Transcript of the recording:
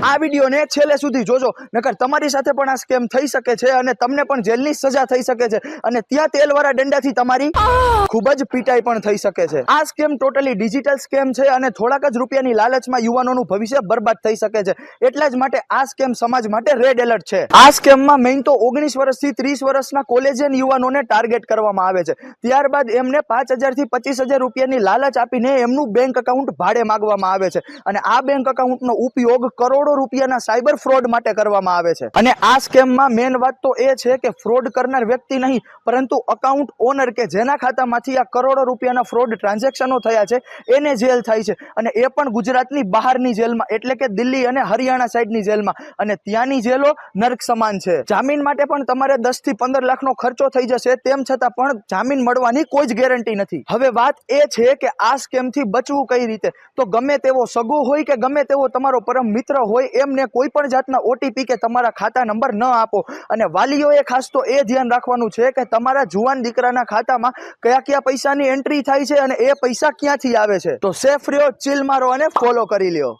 આ વિડીયોને છેલ્લે સુધી જોજો, નકર તમારી સાથે પણ આ સ્કેમ થઈ શકે છે અને તમને પણ જેલની સજા થઈ શકે છે અને ત્યાં તેલવાળા દંડાથી તમારી ખૂબ જ પીટાઈ પણ થઈ શકે છે। આ સ્કેમ ટોટલી ડિજિટલ સ્કેમ છે અને થોડાક જ રૂપિયાની લાલચમાં યુવાનોનું ભવિષ્ય બરબાદ થઈ શકે છે। એટલા જ માટે આ સ્કેમ સમાજ માટે રેડ એલર્ટ છે। આ સ્કેમમાં મેઇન તો 19 વર્ષથી 30 વર્ષના કોલેજિયન યુવાનોને ટાર્ગેટ કરવામાં આવે છે। ત્યારબાદ એમને 5000 થી 25000 રૂપિયાની લાલચ આપીને એમનું બેંક એકાઉન્ટ ભાડે માંગવામાં આવે છે અને આ બેંક એકાઉન્ટનો ઉપયોગ કરોડો રૂપિયાના સાયબર ફ્રોડ માટે કરવામાં આવે છે। અને આ સ્કેમમાં મેઇન વાત તો એ છે કે ફ્રોડ કરનાર વ્યક્તિ નહીં પરંતુ અકાઉન્ટ ઓનર કે જેના ખાતામાંથી આ કરોડો રૂપિયાના ફ્રોડ ટ્રાન્ઝેક્શનો થયા છે એને જેલ થાય છે અને એ પણ ગુજરાતની બહારની જેલમાં, એટલે કે દિલ્હી અને હરિયાણા સાઈડની જેલમાં, અને ત્યાંની જેલો નર્ક સમાન છે। જામીન માટે પણ તમારે 10 થી 15 લાખનો ખર્ચો થઈ જશે, તેમ છતાં પણ જામીન મળવાની કોઈ જ ગેરંટી નથી। હવે વાત એ છે કે આ સ્કેમથી બચવું કઈ રીતે, તો ગમે તેવો સગો હોય કે ગમે તેવો તમારો પરમ મિત્ર હોય એમને કોઈ પણ જાતના ઓટીપી કે તમારા ખાતા નંબર ન આપો અને વાલીઓએ ખાસ તો એ ધ્યાન રાખવાનું છે કે તમારા જુવાન દીકરાના ખાતામાં કયા કયા પૈસાની એન્ટ્રી થાય છે અને એ પૈસા ક્યાંથી આવે છે। તો સેફ રહ્યો, ચીલ મારો અને ફોલો કરી લ્યો।